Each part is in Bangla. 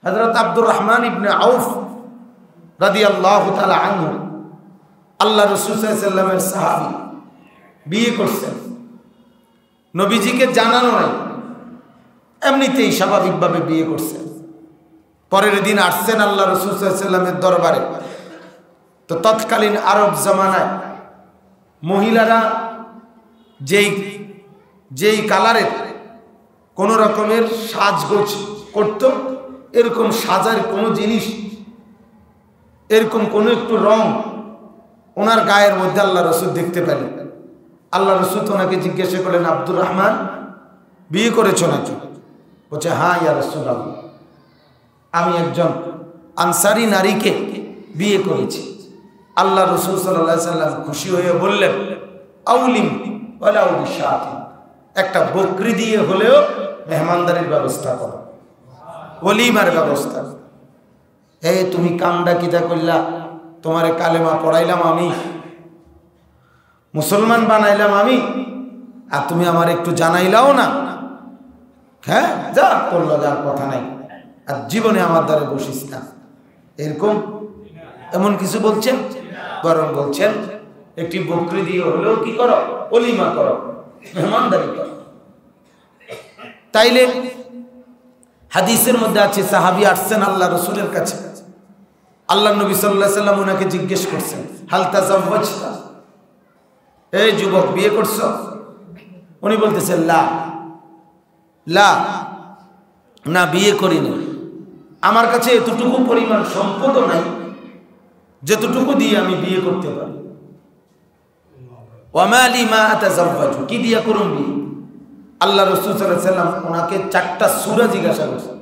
হযরত আব্দুর রহমান ইবনে আউফ রাদিয়াল্লাহু তাআলা আনহু আল্লাহ রাসূল সাল্লাল্লাহু আলাইহি ওয়াসাল্লামের সাহাবী, বিয়ে করছেন, নবীজিকে জানানো নাই, এমনিতেই স্বাভাবিকভাবে বিয়ে করছেন। পরের দিন আসছেন আল্লাহ রাসূল সাল্লাল্লাহু আলাইহি ওয়াসাল্লামের দরবারে। তো তৎকালীন আরব জামানায় মহিলারা যেই কালারের কোন রকমের সাজগোজ করত, এরকম সাজার কোনো জিনিস, এরকম কোনো একটু রং ওনার গায়ের মধ্যে আল্লাহ রসুল দেখতে পেলেন। আল্লাহ রসুল ওনাকে জিজ্ঞাসা করলেন, আব্দুর রহমান, বিয়ে করেছো নাকি? বলছে, হ্যাঁ ইয়া রাসূলুল্লাহ, আমি একজন আনসারী নারীকে বিয়ে করেছি। আল্লাহ রসুল সাল্লাল্লাহু আলাইহি ওয়াসাল্লাম খুশি হয়ে বললেন, আউলিম ওয়ালাউ বিশাতিন, একটা বকরি দিয়ে হলেও মেহমানদারির ব্যবস্থা করো, ওলিমার ব্যবস্থা। এই তুমি কামডা কিতা করলা, তোমারে কালেমা পড়াইলাম আমি, মুসলমান বানাইলাম আমি, আর তুমি আমার একটু জানাইলাও না। হ্যাঁ, যা করলো, যার কথা নাই, আর জীবনে আমার দ্বারা বসিস না, এরকম এমন কিছু বলছেন? বরং বলছেন একটি বকরি দিয়ে হলেও কি করো, ওলিমা করো, মেহমানদারি করো। তাইলে হাদিসের মধ্যে আছে, সাহাবী আসছেন আল্লাহ রসুলের কাছে, আল্লাহ নবী সাল্লাল্লাহু আলাইহি ওয়াসাল্লাম ওনাকে জিজ্ঞেস করছেন, হাল তাযাওয়াজতা, এই যুবক বিয়ে করছো? উনি বলতেছেন, লা লা, না বিয়ে করিনি, আমার কাছে এতটুকু পরিমাণ সম্পদও নাই যেতটুকু দিয়ে আমি বিয়ে করতে পারি। ওয়া মালি মা আতাযাওয়াজু, কি দিয়া করুন বিয়ে? আল্লাহ রাসূল সাল্লাল্লাহু আলাইহি ওয়াসাল্লাম ওনাকে 4টা সূরা জিজ্ঞাসা করছেন,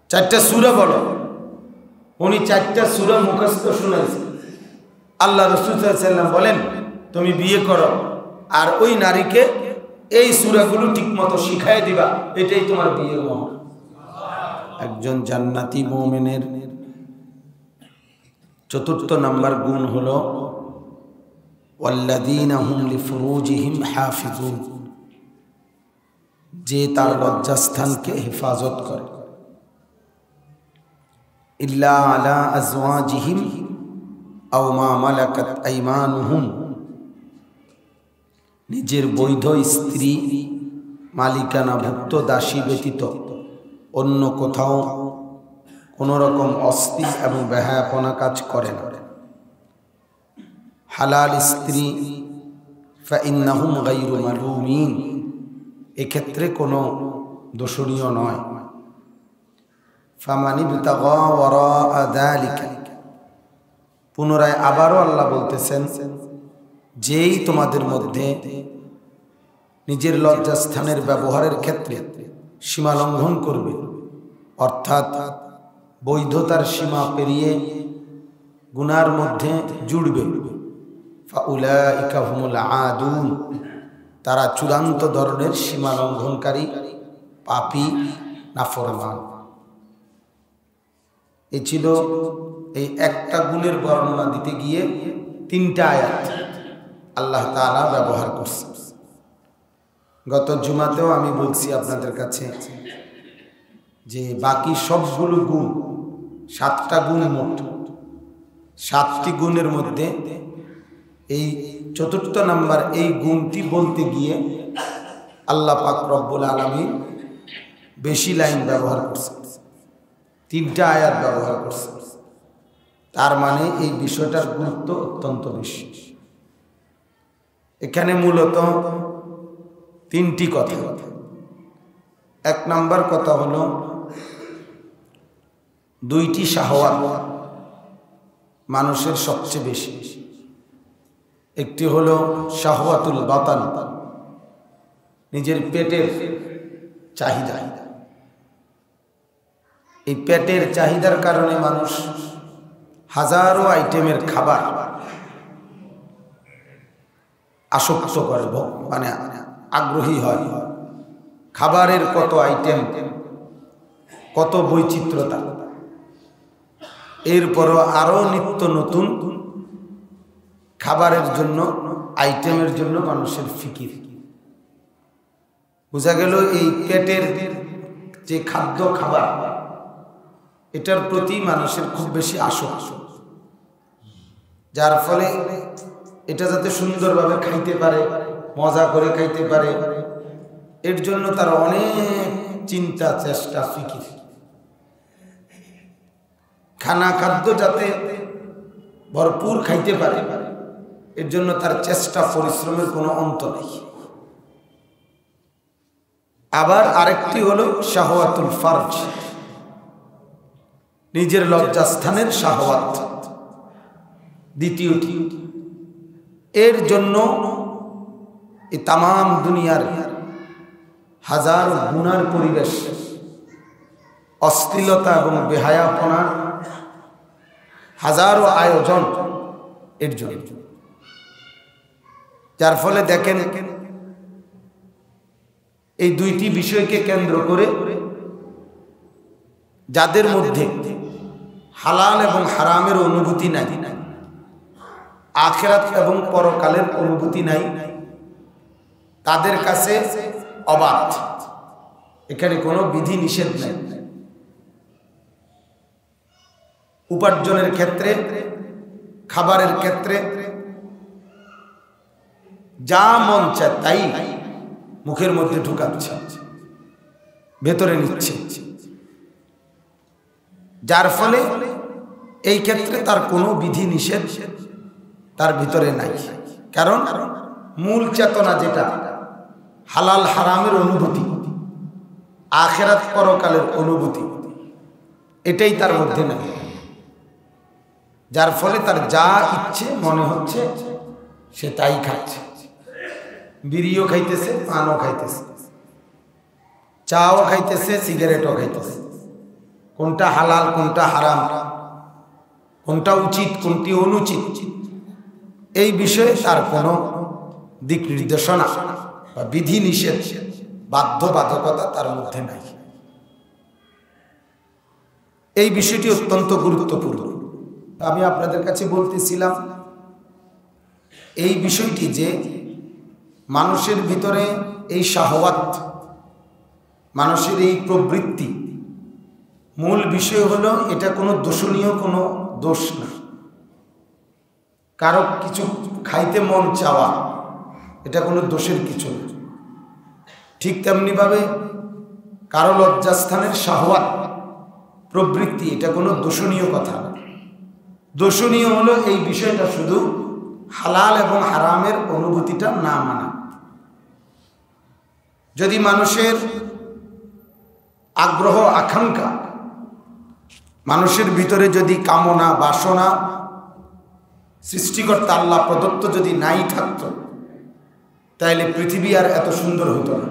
4টা সূরা বলো। উনি 4টা সূরা মুখস্থ শুনাইছেন। আল্লাহ রাসূল সাল্লাল্লাহু আলাইহি ওয়াসাল্লাম বলেন, তুমি বিয়ে করো আর ওই নারীকে এই সূরাগুলো ঠিকমতো শিখায় দিবা, এটাই তোমার বিয়ের মোহর। একজন জান্নাতি মুমিনের 4th নাম্বার গুণ হলো ওয়াল্লাযীনা হুম লিফুরুজিহিম হাফিজুন, যে তার লজ্জাস্থানকে হেফাজত করে। ইল্লা আলা আজওয়াজিহিম আও মা মালাকাত আইমানুহুম, নিজের বৈধ স্ত্রী মালিকানাভুক্ত দাসী ব্যতীত অন্য কোথাও কোনো রকম অশ্লীল এবং বেহায়াপনা কাজ করে না। হালাল স্ত্রী ফাইন্নাহুম গায়রু মালুমিন, এক্ষেত্রে কোনো দোষণীয় নয়। ফামান ইবতাগা ওয়ারাআ যালিকা, পুনরায় আবারও আল্লাহ বলতেছেন, যেই তোমাদের মধ্যে নিজের লজ্জাস্থানের ব্যবহারের ক্ষেত্রে সীমা লঙ্ঘন করবে, অর্থাৎ বৈধতার সীমা পেরিয়ে গুনার মধ্যে জুড়বে, ফাউলাইকা হুমুল আদুন, তারা চূড়ান্ত ধরনের সীমা লঙ্ঘনকারী, পাপী, নাফরমান। এই ছিল এই একটা গুণের বর্ণনা দিতে গিয়ে 3টা আয়াত আল্লাহ তাআলা ব্যবহার করছে। গত জুমাতেও আমি বলছি আপনাদের কাছে যে বাকি সবগুলো গুণ, 7টা গুণ মোট, 7টি গুণের মধ্যে এই 4th নাম্বার এই গুণটি বলতে গিয়ে আল্লাহ পাক রব্বুল আলামিন বেশি লাইন ব্যবহার করছে, 3টা আয়াত ব্যবহার করছে। তার মানে এই বিষয়টার গুরুত্ব অত্যন্ত বেশি। এখানে মূলত 3টি কথা। 1 নাম্বার কথা হলো 2টি শাহওয়াত মানুষের সবচেয়ে বেশি। একটি হলো শাহওয়াতুল বাতান, নিজের পেটের চাহিদা। এই পেটের চাহিদার কারণে মানুষ হাজারো আইটেমের খাবার আসক্ত করে, মানে আগ্রহী হয়। খাবারের কত আইটেম, কত বৈচিত্র্যতা, এরপরও আরো নিত্য নতুন খাবারের জন্য, আইটেমের জন্য মানুষের ফিকির। বোঝা গেল এই পেটের যে খাদ্য খাবার, এটার প্রতি মানুষের খুব বেশি আসক্ত, যার ফলে এটা যাতে সুন্দরভাবে খাইতে পারে, মজা করে খাইতে পারে, এর জন্য তার অনেক চিন্তা, চেষ্টা, ফিকির। খাদ্য যাতে ভরপুর খাইতে পারে, এর জন্য তার চেষ্টা, পরিশ্রমের কোনো অন্ত নেই। আবার আরেকটি হলো শাহওয়াতুল ফারজ, নিজের লজ্জাস্থানের শাহওয়াত। দ্বিতীয়টি, এর জন্য এই তামাম দুনিয়ার হাজার গুনার পরিবেশ, অশ্লীলতা এবং বেহায়াপনা, হাজারো আয়োজন এর জন্য। যার ফলে দেখেন এই দুইটি বিষয়কে কেন্দ্র করে যাদের মধ্যে হালাল এবং হারামের অনুভূতি নাই, আখিরাত এবং পরকালের অনুভূতি নাই, তাদের কাছে অবাধ, এখানে কোনো বিধি নিষেধ নেই। উপার্জনের ক্ষেত্রে, খাবারের ক্ষেত্রে যা মন চায় তাই মুখের মধ্যে ঢুকাচ্ছে, ভেতরে নিচ্ছে, যার ফলে এই ক্ষেত্রে তার কোনো বিধি নিষেধ তার ভিতরে নাই। কারণ মূল চেতনা যেটা হালাল হারামের অনুভূতি, আখিরাত পরকালের অনুভূতি, এটাই তার মধ্যে নাই। যার ফলে তার যা ইচ্ছে মনে হচ্ছে সে তাই খাচ্ছে, বিড়িও খাইতেছে, পানও খাইতেছে, চাও খাইতেছে, সিগারেটও খাইতেছে। কোনটা হালাল, কোনটা হারাম, কোনটা উচিত, কোনটি অনুচিত, এই বিষয়ে তার কোনো দিক নির্দেশনা বা বিধি নিষেধ, বাধ্যবাধকতা তার মধ্যে নাই। এই বিষয়টি অত্যন্ত গুরুত্বপূর্ণ। আমি আপনাদের কাছে বলতেছিলাম এই বিষয়টি যে মানুষের ভিতরে এই শাহওয়াত, মানুষের এই প্রবৃত্তি, মূল বিষয় হলো এটা কোনো দোষণীয় কোনো দোষ না। কারো কিছু খাইতে মন চাওয়া এটা কোনো দোষের কিছু না। ঠিক তেমনিভাবে কারো লজ্জাস্থানের শাহওয়াত, প্রবৃত্তি, এটা কোনো দোষণীয় কথা না। দোষণীয় হলো এই বিষয়টা শুধু হালাল এবং হারামের অনুভূতিটা না মানা। যদি মানুষের আগ্রহ, আকাঙ্ক্ষা, মানুষের ভিতরে যদি কামনা, বাসনা সৃষ্টিকর্তা আল্লাহ প্রদত্ত যদি নাই থাকতো, তাহলে পৃথিবী আর এত সুন্দর হতো না।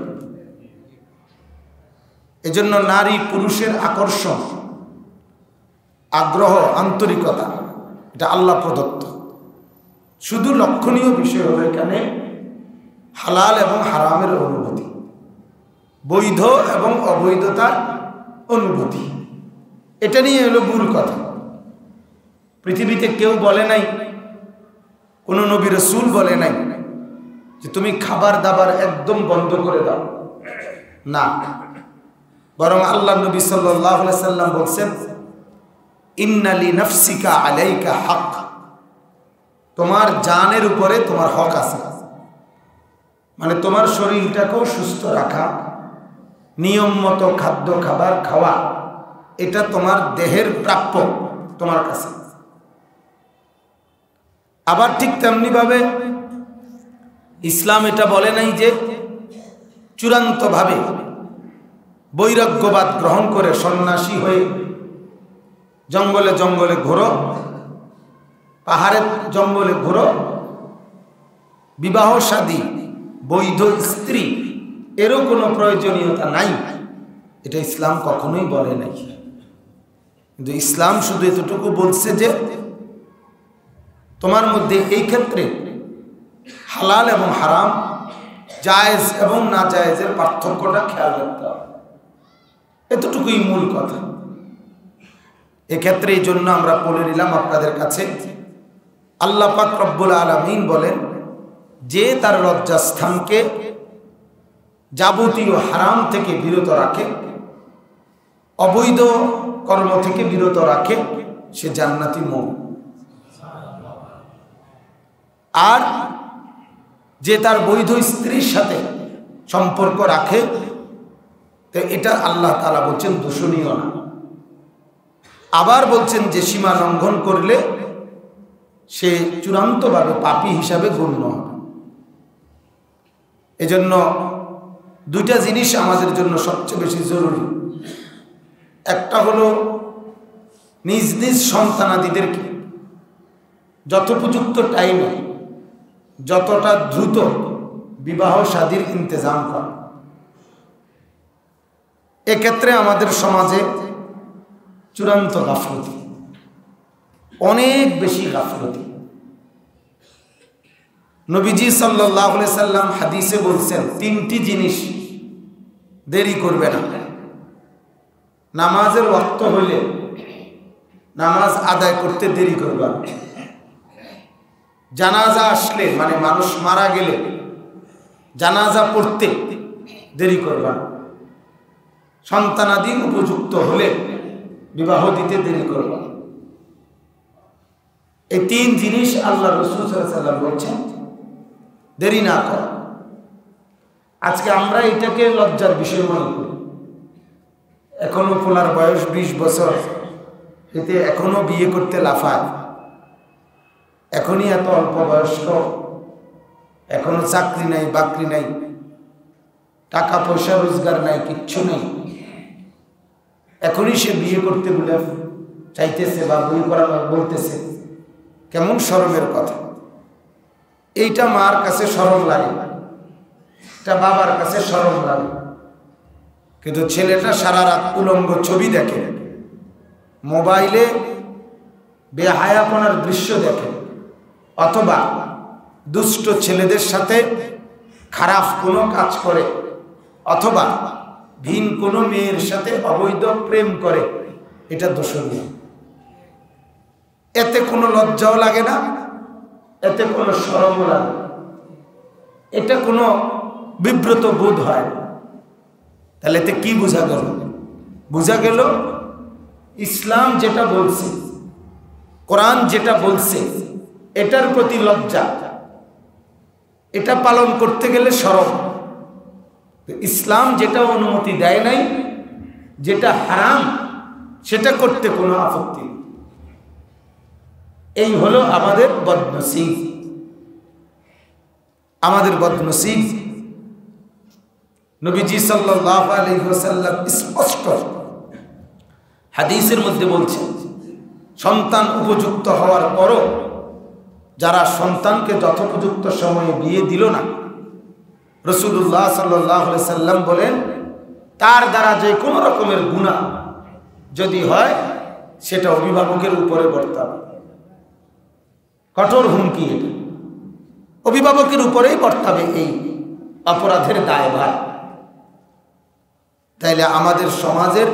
এজন্য নারী পুরুষের আকর্ষণ, আগ্রহ, আন্তরিকতা, এটা আল্লাহ প্রদত্ত। শুধু লক্ষণীয় বিষয় হলো এখানে হালাল এবং হারামের অনুভূতি, বৈধ এবং অবৈধতার অনুভূতি। এটা নিয়ে হলো মূল কথা। পৃথিবীতে কেউ বলে নাই, কোনো নবী রাসূল বলে নাই যে তুমি খাবার দাবার একদম বন্ধ করে দাও, না। বরং আল্লাহ নবী সাল্লাল্লাহু আলাইহি সাল্লাম বলছেন, ইন্না লিনাফসিকা আলাইকা হক, তোমার জানের উপরে তোমার হক আছে। মানে তোমার শরীরটাকেও সুস্থ রাখা, নিয়ম মতো খাদ্য খাবার খাওয়া, এটা তোমার দেহের প্রাপ্য তোমার কাছে। আবার ঠিক তেমনিভাবে ইসলাম এটা বলে নাই যে চূড়ান্তভাবে বৈরাগ্যবাদ গ্রহণ করে সন্ন্যাসী হয়ে জঙ্গলে জঙ্গলে ঘোরো, পাহাড়ের জঙ্গলে ঘোরো, বিবাহ শাদী, বৈধ স্ত্রী, এরও কোনো প্রয়োজনীয়তা নাই। এটা ইসলাম কখনোই বলে নাই। কিন্তু ইসলাম শুধু এতটুকু বলছে যে তোমার মধ্যে এই ক্ষেত্রে হালাল এবং হারাম, জায়েজ এবং না জায়েজের পার্থক্যটা খেয়াল রাখতে হবে। এতটুকুই মূল কথা। এক্ষেত্রে এই জন্য আমরা বলে নিলাম আপনাদের কাছে, আল্লাহ পাক রব্বুল আলামিন বলেন যে তার লজ্জাস্থানকে যাবতীয় হারাম থেকে বিরত রাখে, অবৈধ কর্ম থেকে বিরত রাখে সে জান্নাতি মুমিন। আর যে তার বৈধ স্ত্রীর সাথে সম্পর্ক রাখে, তো এটা আল্লাহ তাআলা বলছেন দূষণীয় না। আবার বলছেন যে সীমা লঙ্ঘন করলে সে চূড়ান্তভাবে পাপী হিসাবে গণ্য হবে। এজন্য দুইটা জিনিস আমাদের জন্য সবচেয়ে বেশি জরুরি। একটা হলো নিজ নিজ সন্তানাদিদেরকে যথোপযুক্ত টাইমে যতটা দ্রুত বিবাহ শাদীর ইন্তজাম করা। এক্ষেত্রে আমাদের সমাজে চূড়ান্ত গাফলতি, অনেক বেশি গাফলতি। নবীজি সাল্লাল্লাহু আলাইহি সাল্লাম হাদিসে বলছেন তিনটি জিনিস দেরি করবে না। নামাজের ওয়াক্ত হইলে নামাজ আদায় করতে দেরি করবে না। জানাজা আসলে মানে মানুষ মারা গেলে জানাজা পড়তে দেরি করবে না। সন্তানাদি উপযুক্ত হলে বিবাহ দিতে দেরি করবে না। এই তিন জিনিস আল্লাহ রাসূল সাল্লাল্লাহু আলাইহি ওয়াসাল্লাম বলছেন দেরি না কর। আজকে আমরা এটাকে লজ্জার বিষয় মনে করি। এখনো পোলার বয়স 20 বছর, এতে এখনো বিয়ে করতে লাফায়, এখনই এত অল্প বয়স্ক, এখনো চাকরি নাই, বাকরি নাই, টাকা পয়সা রোজগার নাই, কিচ্ছু নেই, এখনই সে বিয়ে করতে বলে চাইতেছে বা বই করানো বলতেছে। কেমন শরমের কথা। এইটা মার কাছে শরম লাগে, এটা বাবার কাছে শরম লাগে, কিন্তু ছেলেটা সারা রাত উলঙ্গ ছবি দেখে, মোবাইলে বেহায়াপনার দৃশ্য দেখে, অথবা দুষ্ট ছেলেদের সাথে খারাপ কোনো কাজ করে, অথবা ভিন কোনো মেয়ের সাথে অবৈধ প্রেম করে। এটা দোষণীয়। এতে কোনো লজ্জাও লাগে না, এতে কোনো শরমও লাগে না, এটা কোনো বিব্রত বোধ হয় না। তাহলে এতে কি বোঝা গেল? বোঝা গেল ইসলাম যেটা বলছে, কোরআন যেটা বলছে, এটার প্রতি লজ্জা, এটা পালন করতে গেলে শরম। ইসলাম যেটা অনুমতি দেয় নাই, যেটা হারাম, সেটা করতে কোনো আপত্তি। এই হলো আমাদের বদনসিব, আমাদের বদনসিব। নবীজি সাল্লাল্লাহু আলাইহি ওয়াসাল্লাম স্পষ্ট হাদিসের মধ্যে বলছেন, সন্তান উপযুক্ত হওয়ার পরও যারা সন্তানকে যথোপযুক্ত সময়ে বিয়ে দিল না, রাসূলুল্লাহ সাল্লাল্লাহু আলাইহি সাল্লাম বলেন তার দ্বারা যে কোনো রকমের গুনাহ যদি হয় সেটা অভিভাবকের উপরে বর্তাবে। কঠোর হুমকি, এটা অভিভাবকের উপরেই বর্তাবে এই অপরাধের দায়ভার। তাইলে আমাদের সমাজের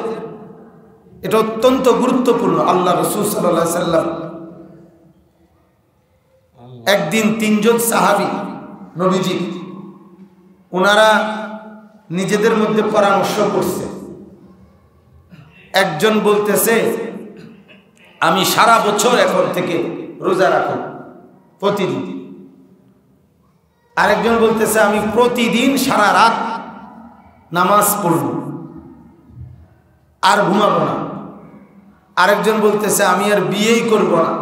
এটা অত্যন্ত গুরুত্বপূর্ণ। আল্লাহ রাসূল সাল্লাল্লাহু আলাইহি সাল্লাম একদিন তিনজন সাহাবী নবীজি, ওনারা নিজেদের মধ্যে পরামর্শ করছে। একজন বলতেছে আমি সারা বছর এখন থেকে রোজা রাখব প্রতিদিন, আরেকজন বলতেছে আমি প্রতিদিন সারা রাত নামাজ পড়ব আর ঘুমাবো না, আরেকজন বলতেছে আমি আর বিয়েই করব না,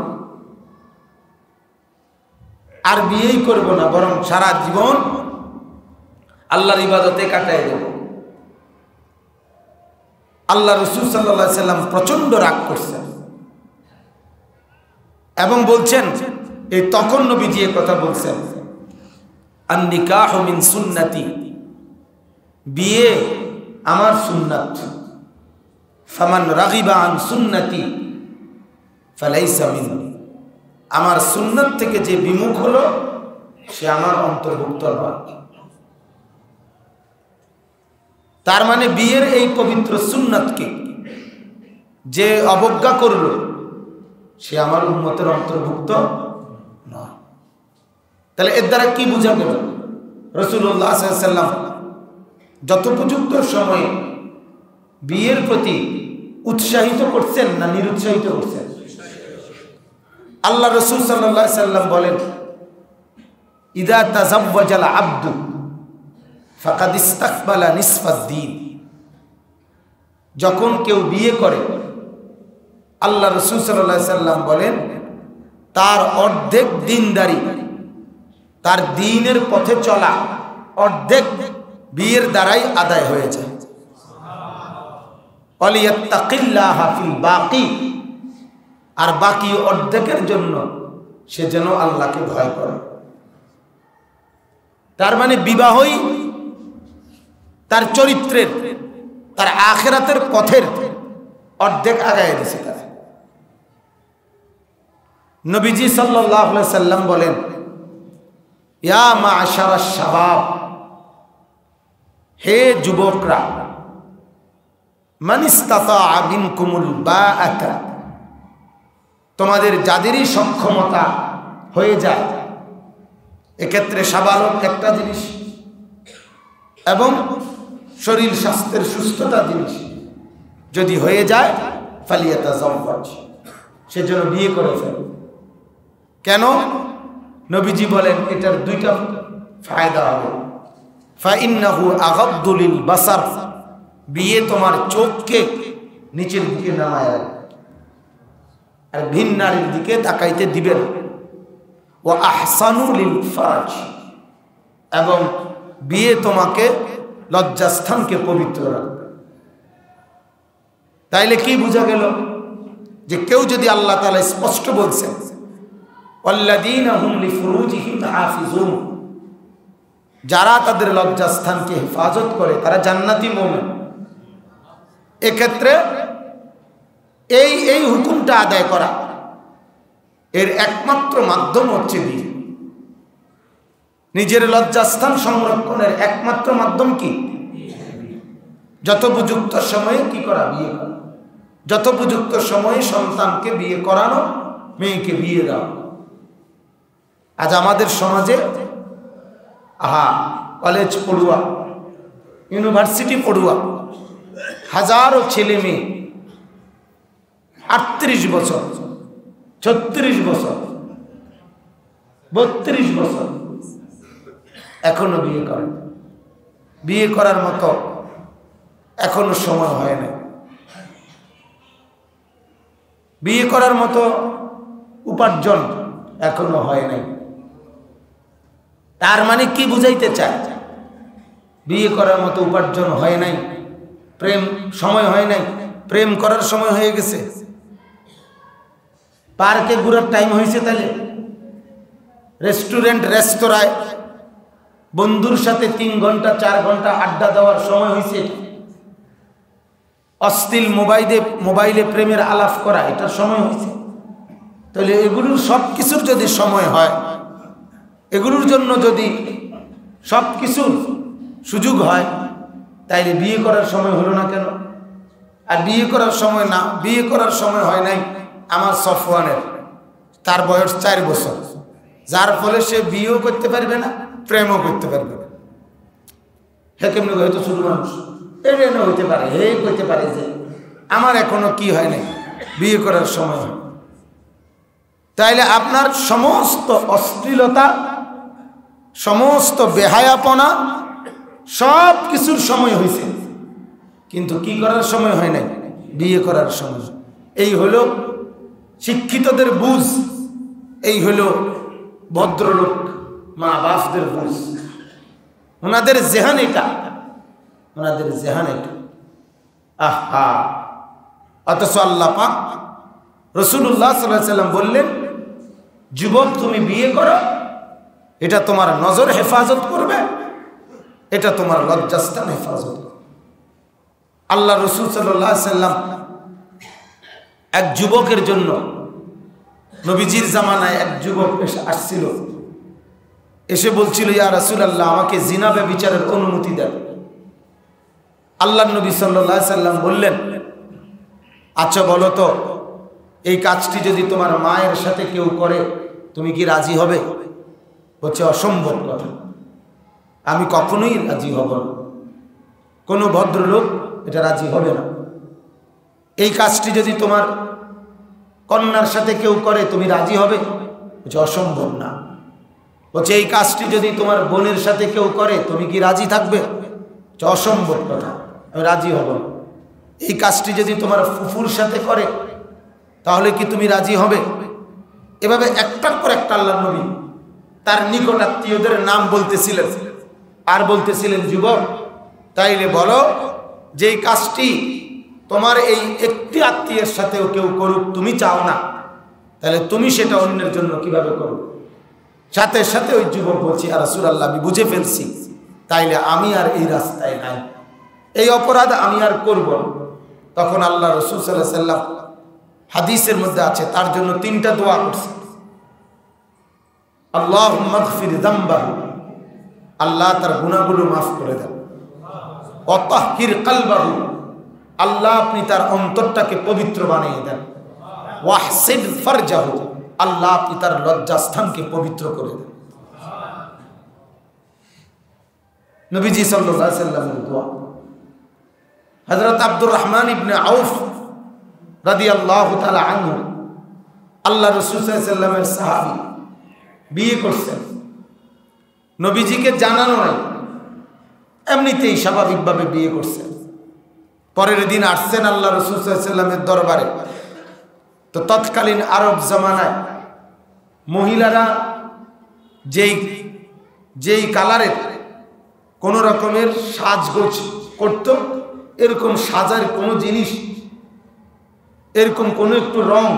আর বিয়েই করব না, বরং সারা জীবন আল্লাহর ইবাদতে কাটায় দেব। আল্লাহ রাসূল সাল্লাল্লাহু আলাইহি সাল্লাম প্রচন্ড রাগ করছেন এবং বলছেন, এই তখন নবীজি এই কথা বলছেন, আন-নিকাহু মিন সুন্নতি, বিয়ে আমার সুন্নাত, ফামান রাগিবা আন সুন্নতি ফালাইসা মিন্নি, আমার সুন্নাত থেকে যে বিমুখ হলো সে আমার অন্তর্ভুক্ত নয়। তার মানে বিয়ের এই পবিত্র সুন্নাতকে যে অবজ্ঞা করল সে আমার উম্মতের অন্তর্ভুক্ত নয়। তাহলে এর দ্বারা কি বোঝা গেল? রাসূলুল্লাহ সাল্লাল্লাহু আলাইহি ওয়াসাল্লাম যথোপযুক্ত সময়ে বিয়ের প্রতি উৎসাহিত করছেন না নিরুৎসাহিত করছেন? আল্লাহ রাসূল সাল্লাল্লাহু আলাইহি সাল্লাম বলেন, ইদা তাযাওয়াজাল আবদু ফাকাদ ইস্তাকবালা নিসফাদ দ্বীন। যখন কেউ বিয়ে করে, আল্লাহ রাসূল সাল্লাল্লাহু আলাইহি সাল্লাম বলেন, তার অর্ধেক দ্বীনদারি, তার দ্বীনের পথে চলা অর্ধেক বিয়ের দ্বারাই আদায় হয়ে যায়। ওয়ালিয়াত্তাকিল্লাহা ফিল বাকি, আর বাকি অর্ধেকের জন্য সে যেন আল্লাহকে ভয় করে। তার মানে বিবাহই তার চরিত্রের, তার আখিরাতের পথের অর্ধেক আগায় দিয়েছে তারা। নবীজি সাল্লাল্লাহু আলাইহি সাল্লাম বলেন, ইয়া মা'শারাশ শাবাব, হে যুবকরা, মান ইসতাতা'a মিনকুমুল বাআতা, তোমাদের যাদেরই সক্ষমতা হয়ে যায়, এক্ষেত্রে সাবালক একটা জিনিস এবং শরীর স্বাস্থ্যের সুস্থতা জিনিস যদি হয়ে যায়, ফালিয়াতাযাওয়াজ, সেজন্য বিয়ে করে ফেলে। কেন? নবীজি বলেন এটার দুইটা ফায়দা হবে। ফাইন্নাহু আগাদ্দু লিল বাসার, বিয়ে তোমার চোখকে নিচের দিকে নামায় রাখবে, আর ভিন নারীর দিকে তাকাইতে দিবে না। ওয়া আহসানু লিল ফারাজ, এবং বিয়ে তোমাকে লজ্জাস্থানকে পবিত্র রাখবে। তাইলে কি বোঝা গেল? যে কেউ যদি আল্লাহ তাআলা স্পষ্ট বলছেন, ওয়াল্লাযীনা হুম লিফুরুজিহিম হাফিজুন, যারা তাদের লজ্জাস্থানকে হেফাজত করে তারা জান্নাতি মুমিন। এক্ষেত্রে এই হুকুমটা আদায় করা, এর একমাত্র মাধ্যম হচ্ছে বিয়ে। নিজের লজ্জাস্থান সংরক্ষণের একমাত্র মাধ্যম কি? যথোপযুক্ত সময়ে কি করা? বিয়ে করা। যথোপযুক্ত সময়ে সন্তানকে বিয়ে করানো, মেয়েকে বিয়ে দেওয়া। আজ আমাদের সমাজে কলেজ পড়ুয়া, ইউনিভার্সিটি পড়ুয়া হাজারো ছেলে মেয়ে 38 বছর, 36 বছর, 32 বছর এখনো বিয়ে করে। বিয়ে করার মতো এখনো সময় হয় না। বিয়ে করার মতো উপার্জন এখনো হয় নাই। তার মানে কি বুঝাইতে চায়? বিয়ে করার মতো উপার্জন হয় নাই, প্রেম সময় হয় নাই, প্রেম করার সময় হয়ে গেছে, পার্কে ঘোরার টাইম হয়েছে, তাহলে রেস্টুরেন্ট রেস্তোরাঁয় বন্ধুর সাথে 3 ঘন্টা 4 ঘন্টা আড্ডা দেওয়ার সময় হয়েছে, অশ্লীল মোবাইলে প্রেমের আলাপ করা এটার সময় হয়েছে। তাহলে এগুলোর সব কিছুর যদি সময় হয়, এগুলোর জন্য যদি সব কিছুর সুযোগ হয়, তাইলে বিয়ে করার সময় হলো না কেন? আর বিয়ে করার সময় না, বিয়ে করার সময় হয় নাই আমার সফওয়ানের, তার বয়স 4 বছর, যার ফলে সে বিয়েও করতে পারবে না, প্রেমও করতে পারবে না। হে কেমনি হয়তো ছোট মানুষ এটা না হইতে পারে, হে করতে পারে যে আমার এখনো কি হয় নাই, বিয়ে করার সময় হয়। তাইলে আপনার সমস্ত অশ্লীলতা, সমস্ত বেহায়াপনা, সব কিছুর সময় হয়েছে, কিন্তু কি করার সময় হয় নাই? বিয়ে করার সময়। এই হলো শিক্ষিতদের বুঝ, এই হলো ভদ্রলোক মা বাপদের বুঝ। ওনাদের জেহান এটা, ওনাদের জেহান এটা। আহা, অথচ আল্লাহ পাক রাসূলুল্লাহ সাল্লাল্লাহু আলাইহি ওয়াসাল্লাম বললেন, যুবক তুমি বিয়ে করো, এটা তোমার নজর হেফাজত করবে, এটা তোমার লজ্জাস্থান হেফাজত করবে। আল্লাহ রাসূল সাল্লাল্লাহু আলাইহি ওয়াসাল্লাম এক যুবকের জন্য, নবীজির জামানায় এক যুবক আসছিল, এসে বলছিল, ইয়া রাসূলুল্লাহ আমাকে জিনা ব্যভিচারের অনুমতি দেন। আল্লাহ নবী সাল্লাল্লাহু আলাইহি ওয়াসাল্লাম বললেন, আচ্ছা বলো তো, এই কাজটি যদি তোমার মায়ের সাথে কেউ করে তুমি কি রাজি হবে? বলছে অসম্ভব কথা, আমি কখনোই রাজি হব না, কোনো ভদ্রলোক এটা রাজি হবে না। এই কাজটি যদি তোমার কন্যার সাথে কেউ করে তুমি রাজি হবে? বলছে অসম্ভব না। বলছে এই কাজটি যদি তোমার বোনের সাথে কেউ করে তুমি কি রাজি থাকবে? বলছে অসম্ভব কথা, আমি রাজি হব না। এই কাজটি যদি তোমার ফুফুর সাথে করে তাহলে কি তুমি রাজি হবে? এভাবে একটার পর একটা আল্লাহর নবী তার নিকট আত্মীয়দের নাম বলতেছিলেন আর বলতেছিলেন, যুবক তাইলে বলো যে এই কাজটি তোমার এই একটি আত্মীয়ের সাথেও কেউ করুক তুমি চাও না, তাহলে তুমি সেটা অন্যের জন্য কিভাবে করবে? সাথে সাথে ওই যুবক বলছি, ইয়া রাসূলুল্লাহ আমি বুঝে ফেলছি, তাইলে আমি আর এই রাস্তায় নাই, এই অপরাধ আমি আর করব না। তখন আল্লাহ রাসূল সাল্লাল্লাহু আলাইহি ওয়াসাল্লাম হাদিসের মধ্যে আছে তার জন্য 3টা দোয়া করছে। আল্লাহুম্মা গফির যামবাহু, আল্লাহ তার গুনাহগুলো মাফ করে দেন। ওয়া তাহহির কলবাহু, আল্লাহ আপনি তার অন্তরটাকে পবিত্র বানিয়ে দেন। ওয়াহসিন ফারজাহু, আল্লাহ আপনি তার লজ্জাস্থানকে পবিত্র করে দেন। নবীজি সাল্লাল্লাহু আলাইহি ওয়াসাল্লামের দোয়া। হযরত আব্দুর রহমান ইবনে আউফ রাদিয়াল্লাহু তাআলা আনহু আল্লাহ রাসূল সাল্লাল্লাহু আলাইহি ওয়াসাল্লামের সাহাবী, বিয়ে করছেন, নবীজিকে জানানো নাই, এমনিতেই স্বাভাবিকভাবে বিয়ে করছেন। পরের দিন আসছেন আল্লাহ রাসূল সাল্লাল্লাহু আলাইহি ওয়াসাল্লামের দরবারে। তো তৎকালীন আরব জামানায় মহিলারা যেই কালারের কোন রকমের সাজগোজ করত, এরকম সাজার কোনো জিনিস, এরকম কোনো একটু রং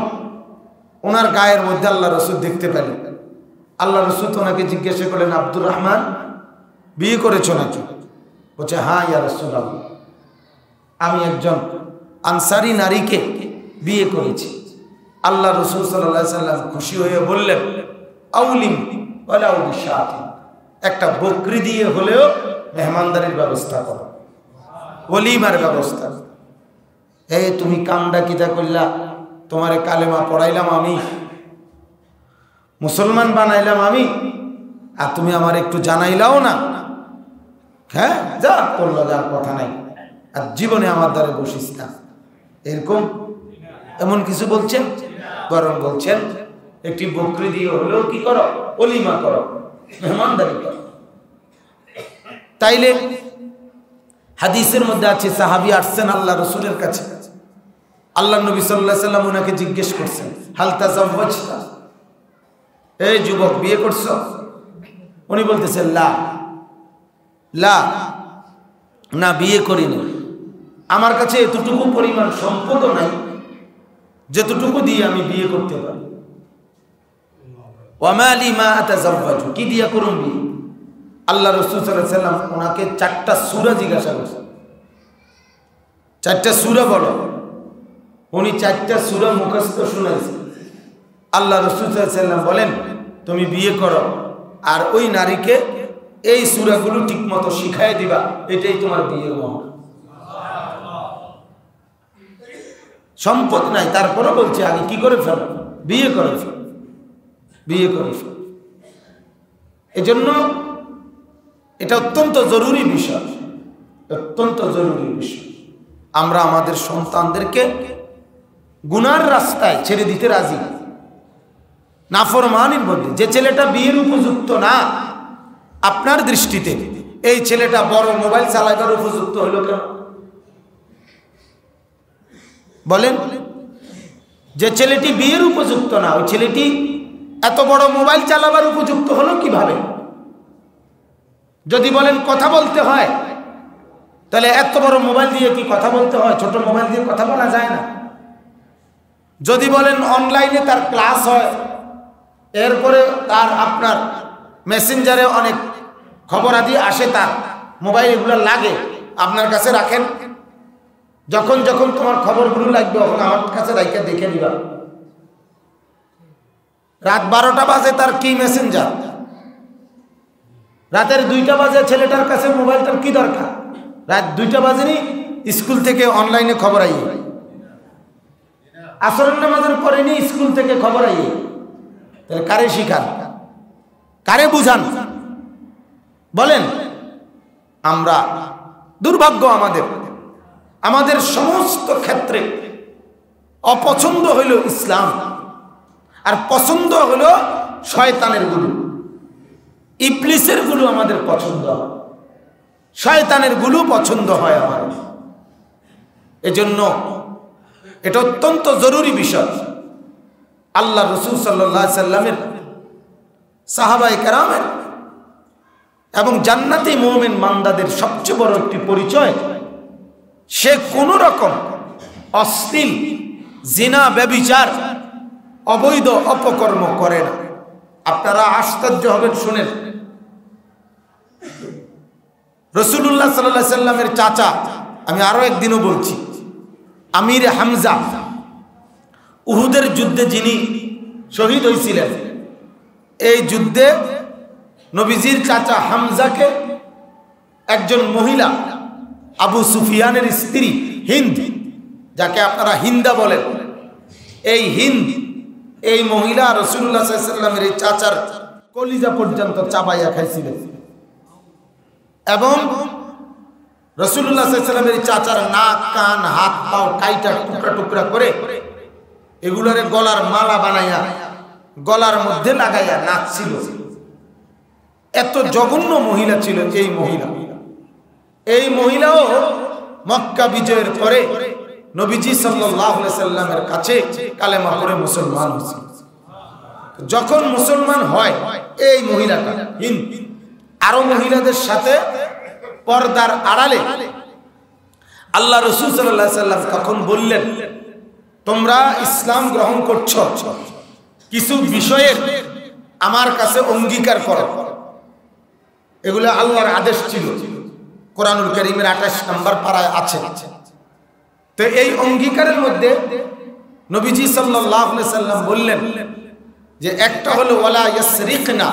ওনার গায়ের মধ্যে আল্লাহ রাসূল দেখতে পেলেন। আল্লাহ রাসূল ওনাকে জিজ্ঞাসা করলেন, আব্দুর রহমান বিয়ে করেছো নাকি? বলছে হ্যাঁ ইয়া রাসূলুল্লাহ, আমি একজন আনসারী নারীকে বিয়ে করেছি। আল্লাহ রাসূল সাল্লাল্লাহু আলাইহি ওয়াসাল্লাম খুশি হয়ে বললেন, আউলিম ওয়ালাউ বিশাতি, একটা বকরি দিয়ে হলেও মেহমানদারির ব্যবস্থা করো, ওলিমার ব্যবস্থা। এই তুমি কামডা কিতা করলা, তোমারে কালেমা পড়াইলাম আমি, মুসলমান বানাইলাম আমি, আর তুমি আমার একটু জানাইলাও না। হ্যাঁ যা করলো, যার কথা নাই, আর জীবনে আমার দ্বারে বসিস না, এরকম এমন কিছু বলছেন? বরং বলছেন একটি বকরি দিয়ে হলেও কি করো, ওলিমা করো, মেহমানদারি করো। তাইলে হাদিসের মধ্যে আছে সাহাবী আসছেন আল্লাহ রাসূলের কাছে, আল্লাহ নবী সাল্লাল্লাহু আলাইহি ওয়াসাল্লাম ওনাকে জিজ্ঞেস করছেন, হাল তাযাওয়াজতা, এই যুবক বিয়ে করছো? উনি বলতেছেন লা লা, না বিয়ে করিনি, আমার কাছে এতটুকু পরিমাণ সম্পদও নাই যেতটুকু দিয়ে আমি বিয়ে করতে পারি। ওয়া মালি মা আতাযাওয়াজু, কি দিয়া করুন বিয়ে? আল্লাহ রাসূল সাল্লাল্লাহু আলাইহি ওয়াসাল্লাম ওনাকে 4টা সূরা জিজ্ঞাসা করেছেন, 4টা সূরা বলো। উনি 4টা সূরা মুখস্থ শুনাইছেন। আল্লাহ রাসূল সাল্লাল্লাহু আলাইহি ওয়াসাল্লাম বলেন, তুমি বিয়ে করো আর ওই নারীকে এই সূরাগুলো ঠিকমতো শিখায় দিবা, এটাই তোমার বিয়ের মহর। সম্পদ নাই, তারপরে বলছে আমি কি করে ফেলো, বিয়ে করে ফেলো, বিয়ে করে ফেলো। এজন্য এটা অত্যন্ত জরুরি বিষয়, অত্যন্ত জরুরি বিষয়। আমরা আমাদের সন্তানদেরকে গুনার রাস্তায় ছেড়ে দিতে রাজি, নাফরমানির মধ্যে। যে ছেলেটা বিয়ের উপযুক্ত না আপনার দৃষ্টিতে, এই ছেলেটা বড় মোবাইল চালাবার উপযুক্ত হলো কেন বলেন? যে ছেলেটি বিয়ের উপযুক্ত না, ওই ছেলেটি এত বড় মোবাইল চালাবার উপযুক্ত হলো কিভাবে? যদি বলেন কথা বলতে হয়, তাহলে এত বড় মোবাইল দিয়ে কি কথা বলতে হয়? ছোট মোবাইল দিয়ে কথা বলা যায় না। যদি বলেন অনলাইনে তার ক্লাস হয়, এরপরে তার আপনার মেসেঞ্জারে অনেক খবর আদি আসে, তার মোবাইল এগুলো লাগে, আপনার কাছে রাখেন, যখন যখন তোমার খবরগুলো লাগবে তখন আমার কাছে রাইখা দেখে নিবা। রাত 12টা বাজে তার কি মেসেঞ্জার, রাতের 2টা বাজে ছেলেটার কাছে মোবাইলটার কি দরকার? রাত 2টা বাজেনি স্কুল থেকে অনলাইনে খবর আইয়ে, আসরের নামাজের পরে নি স্কুল থেকে খবর আইয়ে। তাহলে কারে শিখান, কারে বুঝান বলেন? আমরা দুর্ভাগ্য, আমাদের সমস্ত ক্ষেত্রে অপছন্দ হইল ইসলাম, আর পছন্দ হলো শয়তানের গুলো, ইবলিসের গুলো আমাদের পছন্দ হয়, শয়তানের গুলো পছন্দ হয় আমার। এজন্য এটা অত্যন্ত জরুরি বিষয়। আল্লাহ রাসূল সাল্লাল্লাহু আলাইহি সাল্লামের সাহাবায়ে কেরামের এবং জান্নাতি মুমিন বান্দাদের সবচেয়ে বড় একটি পরিচয়, সে কোন রকম অশ্লীল, জিনা, ব্যভিচার, অবৈধ অপকর্ম করে না। আপনারা আশ্চর্য হবেন শুনেন, রাসূলুল্লাহ সাল্লাল্লাহু আলাইহি সাল্লামের চাচা, আমি আরো একদিনও বলছি, আমির হামজা, উহুদের যুদ্ধে যিনি শহীদ হয়েছিলেন, এই যুদ্ধে নবীজির চাচা হামজাকে একজন মহিলা, আবু সুফিয়ানের স্ত্রী হিন্দ, যাকে আপনারা হিন্দা বলেন, এই হিন্দ, এই মহিলা রাসূলুল্লাহ সাল্লাল্লাহু আলাইহি সাল্লামের এই চাচার কলিজা পর্যন্ত চাবাইয়া খাইছিলেন, এবং রাসূলুল্লাহ সাল্লাল্লাহু আলাইহি সাল্লামের চাচার নাক, কান, হাত, পাও কাইটা টুকরা টুকরা করে এগুলারে গলার মালা বানাইয়া গলার মধ্যে লাগাইয়া নাচছিল। এত জঘন্য মহিলা ছিল এই মহিলা। এই মহিলাও মক্কা বিজয়ের পরে নবীজি সাল্লাল্লাহু আলাইহি সাল্লামের কাছে কালেমা পড়ে মুসলমান হয়েছিল। যখন মুসলমান হয় এই মহিলাটা হিন্দ আরো মহিলাদের সাথে পর্দার আড়ালে আল্লাহ রাসূল সাল্লাল্লাহু আলাইহি সাল্লাম তখন বললেন, তোমরা ইসলাম গ্রহণ করছো, কিছু বিষয়ের আমার কাছে অঙ্গীকার করো। এগুলো আল্লাহর আদেশ ছিল, কোরআনুল কারীমের 28 নম্বর পারায় আছে। তো এই অঙ্গীকারের মধ্যে নবীজি সাল্লাল্লাহু আলাইহি সাল্লাম বললেন যে একটা হলো ওয়ালা ইয়াসরিকনা,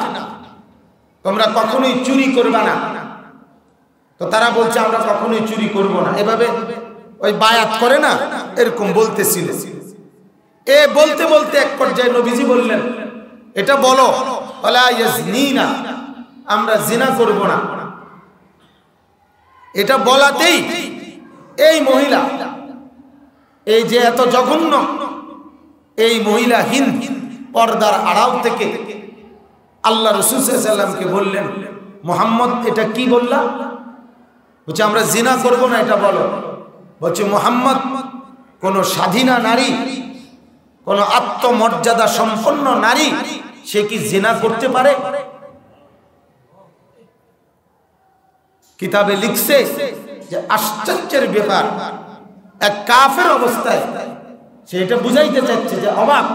তোমরা কখনোই চুরি করবে না। তো তারা বলছে আমরা কখনোই চুরি করব না, এভাবে ওই বায়াত করে না, এরকম বলতেছিল। এ বলতে বলতে এক পর্যায়ে নবীজি বললেন, এটা বলো ওয়ালা ইয়াজনিনা, আমরা জিনা করব না। এটা বলাতেই এই মহিলা, এই যে এত জঘন্য, এই মহিলা হিন্দ পর্দার আড়াল থেকে আল্লাহ রাসূল সাল্লাল্লাহু আলাইহি সাল্লামকে বললেন, মুহাম্মদ এটা কি বললা? বলছে আমরা জিনা করব না, এটা বলো। বলছে মুহাম্মদ কোন স্বাধীনা নারী, কোন আত্মমর্যাদা সম্পন্ন নারী, সে কি জিনা করতে পারে? কিতাবে লিখছে যে আশ্চর্যের ব্যাপার, এক কাফের অবস্থায় সে এটা বুঝাইতে চাচ্ছে যে অবাক,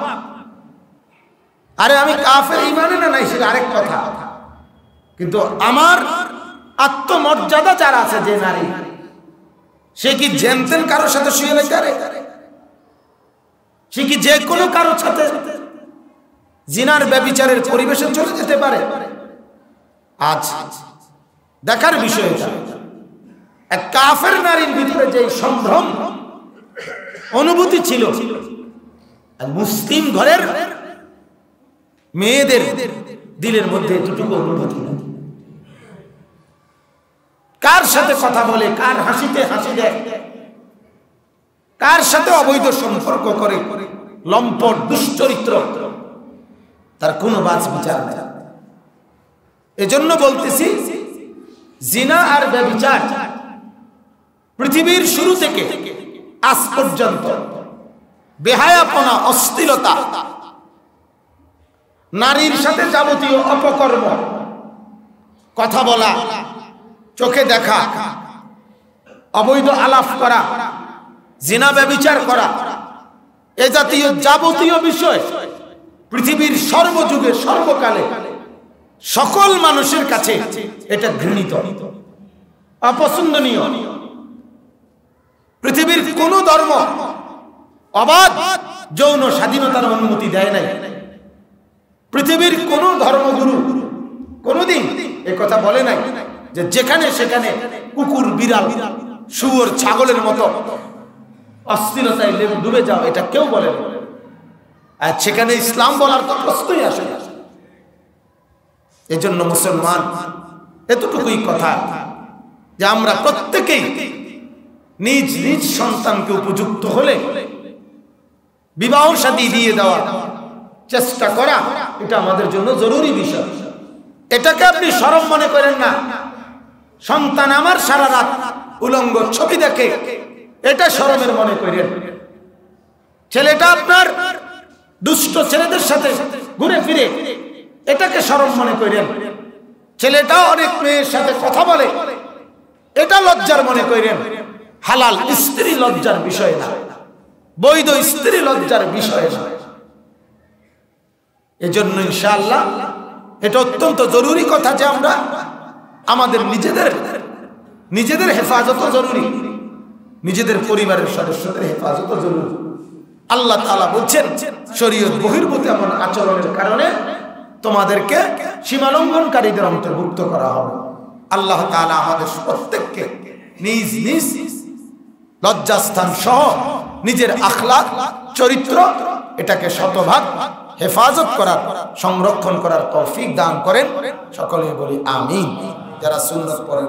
আরে আমি কাফের ঈমানে না নাই সেটা আরেক কথা, কিন্তু আমার আত্মমর্যাদা যার আছে যে নারী, সে কি জেনতেন কারোর সাথে শুয়ে লাইতে পারে? সে কি যে কোনো কারোর সাথে জিনার ব্যভিচারের পরিবেশে চলে যেতে পারে? আজ দেখার বিষয় এটা, এক কাফের নারীর ভিতরে যে সম্ভ্রম অনুভূতি ছিল, আর মুসলিম ঘরের মেয়েদের দিলের মধ্যে এতটুকু অনুভূতি নেই। কার সাথে কথা বলে, কার হাসিতে হাসি দেয়, কার সাথে অবৈধ সম্পর্ক করে, লম্পট দুশ্চরিত্র, তার কোনো বাজ বিচার নেই। এজন্য বলতেছি, জিনা আর ব্যভিচার পৃথিবীর শুরু থেকে আজ পর্যন্ত বেহায়াপনা, অশ্লীলতা, নারীর সাথে যাবতীয় অপকর্ম, কথা বলা, চোখে দেখা, অবৈধ আলাপ করা, জিনা ব্যভিচার করা, এ জাতীয় যাবতীয় বিষয় পৃথিবীর সর্বযুগে সর্বকালে সকল মানুষের কাছে এটা ঘৃণিত, অপছন্দনীয়। পৃথিবীর কোন ধর্ম অবাধ যৌন স্বাধীনতার অনুমতি দেয় নাই। পৃথিবীর কোন ধর্মগুরু কোনদিন এ কথা বলে নাই যে যেখানে সেখানে কুকুর, বিড়াল, শুয়োর, ছাগলের মতো অশ্লীলতায় ডুবে যাও, এটা কেউ বলে না। আর সেখানে ইসলাম বলার তো প্রশ্নই আসে না। এজন্য মুসলমান এতটুকুই কথা যে আমরা প্রত্যেকেই নিজ নিজ সন্তানকে উপযুক্ত হলে বিবাহ শাদী দিয়ে দেওয়া চেষ্টা করা, এটা আমাদের জন্য জরুরি বিষয়। এটাকে আপনি শরম মনে করেন না। সন্তান আমার সারা রাত উলঙ্গ ছবি দেখে, এটা শরমের মনে করেন। ছেলেটা আপনার দুষ্ট ছেলেদের সাথে ঘুরে ফিরে, এটাকে শরম মনে করেন। ছেলেটা অনেক মেয়ের সাথে কথা বলে, এটা লজ্জার মনে করেন। হালাল স্ত্রী লজ্জার বিষয় না, বৈধ স্ত্রী লজ্জার বিষয় না। এজন্য ইনশাআল্লাহ এটা অত্যন্ত জরুরি কথা যে আমরা আমাদের নিজেদের হেফাজত জরুরি, নিজেদের পরিবারের সদস্যদের হেফাজত জরুরি। আল্লাহ তাআলা বলছেন শরীয়ত বহির্ভূত এমন আচরণের কারণে তোমাদেরকে সীমালঙ্ঘনকারীদের অন্তর্ভুক্ত করা হবে। আল্লাহ তাআলা আমাদের প্রত্যেককে নিজ নিজ লজ্জাস্থান সহ নিজের আখলাক চরিত্র এটাকে শতভাগ হেফাজত করার, সংরক্ষণ করার তৌফিক দান করেন। সকলে বলি আমিন। যারা সুন্নাত পড়েন